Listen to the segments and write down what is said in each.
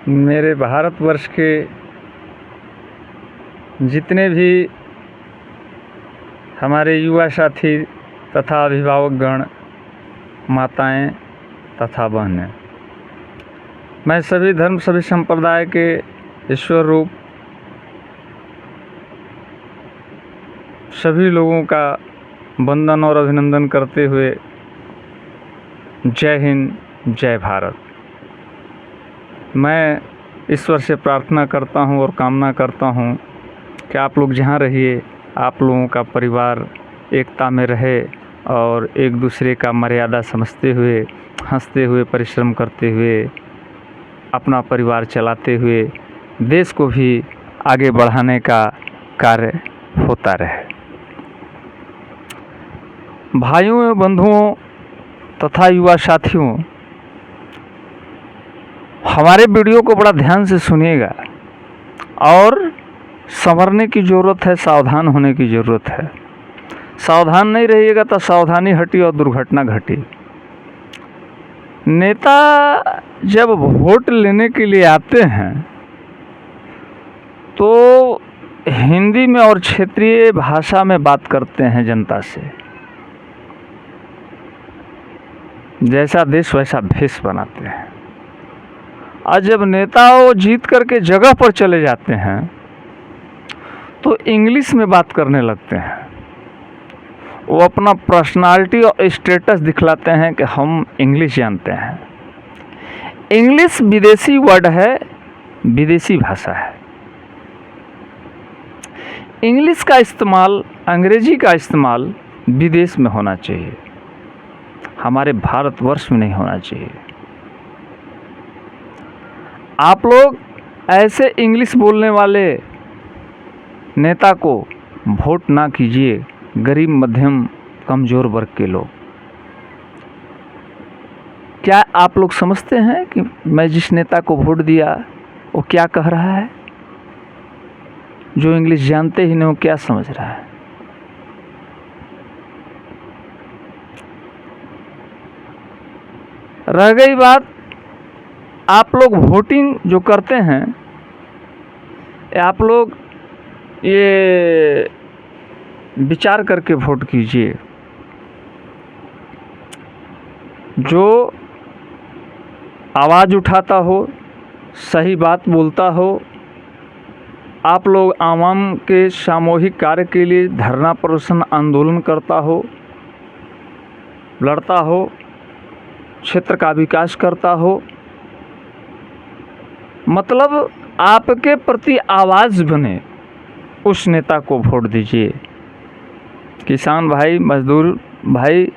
मेरे भारतवर्ष के जितने भी हमारे युवा साथी तथा अभिभावकगण, माताएं तथा बहनें, मैं सभी धर्म सभी संप्रदाय के ईश्वर रूप सभी लोगों का वंदन और अभिनंदन करते हुए जय हिंद, जय भारत। मैं ईश्वर से प्रार्थना करता हूं और कामना करता हूं कि आप लोग जहां रहिए, आप लोगों का परिवार एकता में रहे और एक दूसरे का मर्यादा समझते हुए, हंसते हुए, परिश्रम करते हुए, अपना परिवार चलाते हुए देश को भी आगे बढ़ाने का कार्य होता रहे। भाइयों एवं बंधुओं तथा युवा साथियों, हमारे वीडियो को बड़ा ध्यान से सुनिएगा और संभलने की ज़रूरत है, सावधान होने की ज़रूरत है। सावधान नहीं रहिएगा तो सावधानी हटी और दुर्घटना घटी। नेता जब वोट लेने के लिए आते हैं तो हिंदी में और क्षेत्रीय भाषा में बात करते हैं जनता से। जैसा देश वैसा भेष बनाते हैं। और जब नेता वो जीत करके जगह पर चले जाते हैं तो इंग्लिश में बात करने लगते हैं। वो अपना पर्सनालिटी और स्टेटस दिखलाते हैं कि हम इंग्लिश जानते हैं। इंग्लिश विदेशी वर्ड है, विदेशी भाषा है। इंग्लिश का इस्तेमाल, अंग्रेजी का इस्तेमाल विदेश में होना चाहिए, हमारे भारतवर्ष में नहीं होना चाहिए। आप लोग ऐसे इंग्लिश बोलने वाले नेता को वोट ना कीजिए, गरीब मध्यम कमज़ोर वर्ग के लोग। क्या आप लोग समझते हैं कि मैं जिस नेता को वोट दिया वो क्या कह रहा है? जो इंग्लिश जानते ही नहीं वो क्या समझ रहा है? रह गई बात, आप लोग वोटिंग जो करते हैं, आप लोग ये विचार करके वोट कीजिए। जो आवाज़ उठाता हो, सही बात बोलता हो, आप लोग आवाम के सामूहिक कार्य के लिए धरना प्रदर्शन आंदोलन करता हो, लड़ता हो, क्षेत्र का विकास करता हो, मतलब आपके प्रति आवाज़ बने, उस नेता को वोट दीजिए। किसान भाई, मजदूर भाई,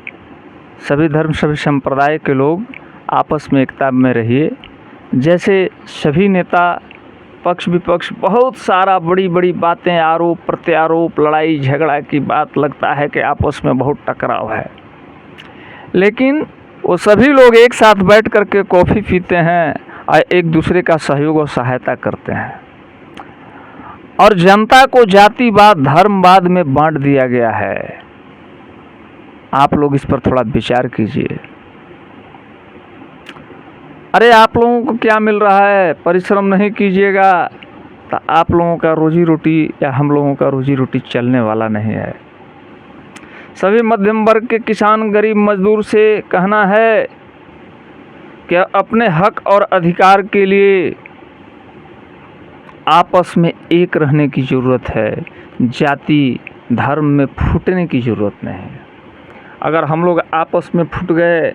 सभी धर्म सभी संप्रदाय के लोग आपस में एकता में रहिए। जैसे सभी नेता पक्ष विपक्ष बहुत सारा बड़ी बड़ी बातें, आरोप प्रत्यारोप, लड़ाई झगड़ा की बात, लगता है कि आपस में बहुत टकराव है, लेकिन वो सभी लोग एक साथ बैठ कर के कॉफ़ी पीते हैं और एक दूसरे का सहयोग और सहायता करते हैं। और जनता को जातिवाद धर्मवाद में बांट दिया गया है। आप लोग इस पर थोड़ा विचार कीजिए। अरे आप लोगों को क्या मिल रहा है? परिश्रम नहीं कीजिएगा तो आप लोगों का रोजी रोटी या हम लोगों का रोजी रोटी चलने वाला नहीं है। सभी मध्यम वर्ग के किसान, गरीब मजदूर से कहना है कि अपने हक और अधिकार के लिए आपस में एक रहने की ज़रूरत है। जाति धर्म में फूटने की ज़रूरत नहीं है। अगर हम लोग आपस में फूट गए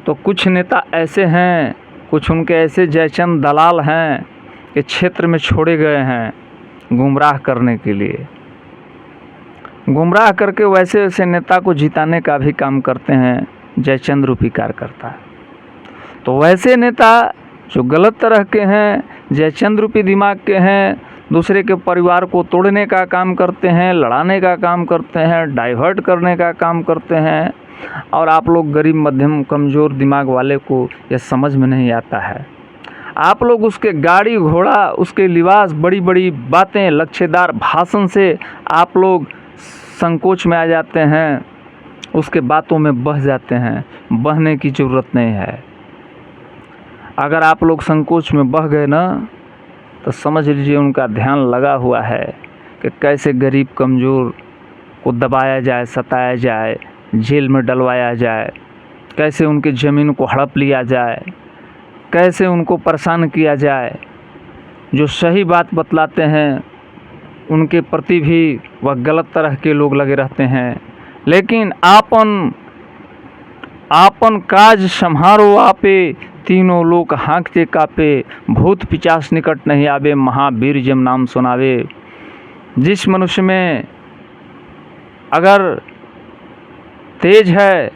तो कुछ नेता ऐसे हैं, कुछ उनके ऐसे जयचंद दलाल हैं कि क्षेत्र में छोड़े गए हैं गुमराह करने के लिए। गुमराह करके वैसे वैसे नेता को जिताने का भी काम करते हैं जयचंद रूपी कार्यकर्ता। तो वैसे नेता जो गलत तरह के हैं, जयचंद रूपी दिमाग के हैं, दूसरे के परिवार को तोड़ने का काम करते हैं, लड़ाने का काम करते हैं, डाइवर्ट करने का काम करते हैं, और आप लोग गरीब मध्यम कमज़ोर दिमाग वाले को यह समझ में नहीं आता है। आप लोग उसके गाड़ी घोड़ा, उसके लिबास, बड़ी बड़ी बातें, लच्छेदार भाषण से आप लोग संकोच में आ जाते हैं, उसके बातों में बह जाते हैं। बहने की ज़रूरत नहीं है। अगर आप लोग संकोच में बह गए ना तो समझ लीजिए उनका ध्यान लगा हुआ है कि कैसे गरीब कमज़ोर को दबाया जाए, सताया जाए, जेल में डलवाया जाए, कैसे उनकी ज़मीन को हड़प लिया जाए, कैसे उनको परेशान किया जाए। जो सही बात बतलाते हैं उनके प्रति भी वह गलत तरह के लोग लगे रहते हैं। लेकिन आपन काज सम्हारो आपे, तीनों लोक हाँकते कापे, भूत पिचास निकट नहीं आवे, महावीर जम नाम सुनावे। जिस मनुष्य में अगर तेज है,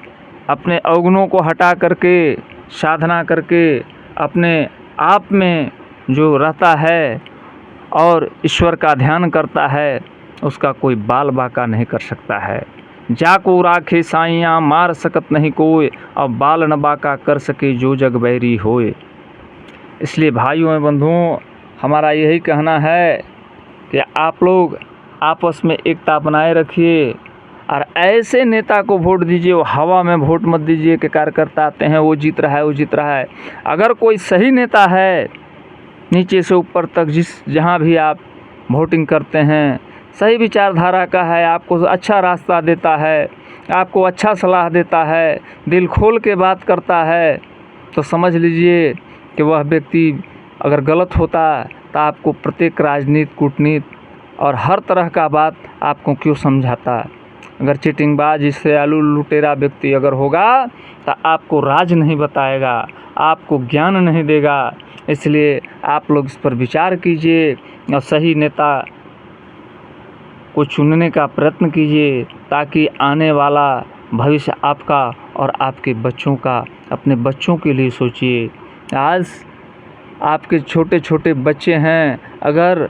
अपने अवगुणों को हटा करके साधना करके अपने आप में जो रहता है और ईश्वर का ध्यान करता है, उसका कोई बाल बाका नहीं कर सकता है। जाको राखे साइयाँ मार सकत नहीं कोई, अब बाल न बाका कर सके जो जग बैरी होए। इसलिए भाइयों एवं बंधुओं, हमारा यही कहना है कि आप लोग आपस में एकता बनाए रखिए और ऐसे नेता को वोट दीजिए। वो हवा में वोट मत दीजिए कि कार्यकर्ता आते हैं वो जीत रहा है, वो जीत रहा है। अगर कोई सही नेता है, नीचे से ऊपर तक जहाँ भी आप वोटिंग करते हैं, सही विचारधारा का है, आपको अच्छा रास्ता देता है, आपको अच्छा सलाह देता है, दिल खोल के बात करता है, तो समझ लीजिए कि वह व्यक्ति अगर गलत होता तो आपको प्रत्येक राजनीति, कूटनीति और हर तरह का बात आपको क्यों समझाता। अगर चीटिंगबाज, इससे आलू लुटेरा व्यक्ति अगर होगा तो आपको राज नहीं बताएगा, आपको ज्ञान नहीं देगा। इसलिए आप लोग इस पर विचार कीजिए और सही नेता को चुनने का प्रयत्न कीजिए, ताकि आने वाला भविष्य आपका और आपके बच्चों का, अपने बच्चों के लिए सोचिए। आज आपके छोटे छोटे बच्चे हैं, अगर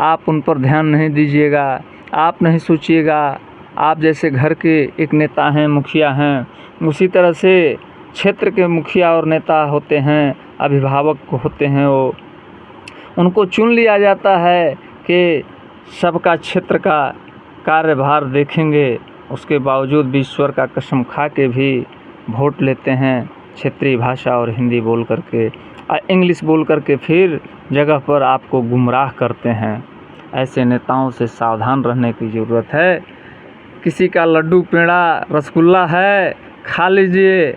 आप उन पर ध्यान नहीं दीजिएगा, आप नहीं सोचिएगा, आप जैसे घर के एक नेता हैं, मुखिया हैं, उसी तरह से क्षेत्र के मुखिया और नेता होते हैं, अभिभावक होते हैं, वो उनको चुन लिया जाता है कि सबका क्षेत्र का कार्यभार देखेंगे। उसके बावजूद भी ईश्वर का कसम खा के भी वोट लेते हैं, क्षेत्रीय भाषा और हिंदी बोल करके और इंग्लिश बोल करके फिर जगह पर आपको गुमराह करते हैं। ऐसे नेताओं से सावधान रहने की ज़रूरत है। किसी का लड्डू, पेड़ा, रसगुल्ला है, खा लीजिए,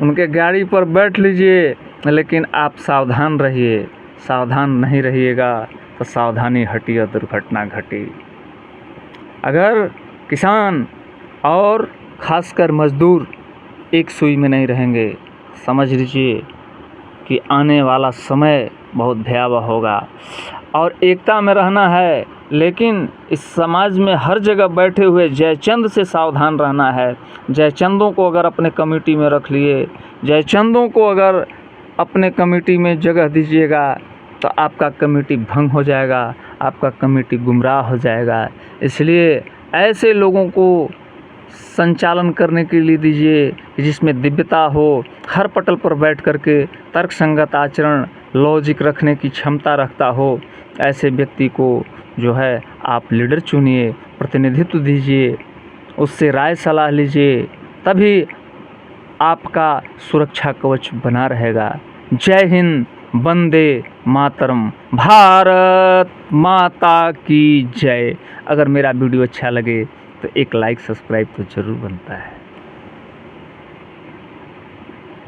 उनके गाड़ी पर बैठ लीजिए, लेकिन आप सावधान रहिए। सावधान नहीं रहिएगा तो सावधानी हटी और दुर्घटना घटी। अगर किसान और खासकर मजदूर एक सुई में नहीं रहेंगे, समझ लीजिए कि आने वाला समय बहुत भयावह होगा। और एकता में रहना है, लेकिन इस समाज में हर जगह बैठे हुए जयचंद से सावधान रहना है। जयचंदों को अगर अपने कमेटी में रख लिए, जयचंदों को अगर अपने कमेटी में जगह दीजिएगा तो आपका कमेटी भंग हो जाएगा, आपका कमेटी गुमराह हो जाएगा। इसलिए ऐसे लोगों को संचालन करने के लिए दीजिए जिसमें दिव्यता हो, हर पटल पर बैठ करके तर्क संगत आचरण, लॉजिक रखने की क्षमता रखता हो। ऐसे व्यक्ति को जो है आप लीडर चुनिए, प्रतिनिधित्व दीजिए, उससे राय सलाह लीजिए, तभी आपका सुरक्षा कवच बना रहेगा। जय हिंद, वंदे मातरम, भारत माता की जय। अगर मेरा वीडियो अच्छा लगे तो एक लाइक, सब्सक्राइब तो ज़रूर बनता है।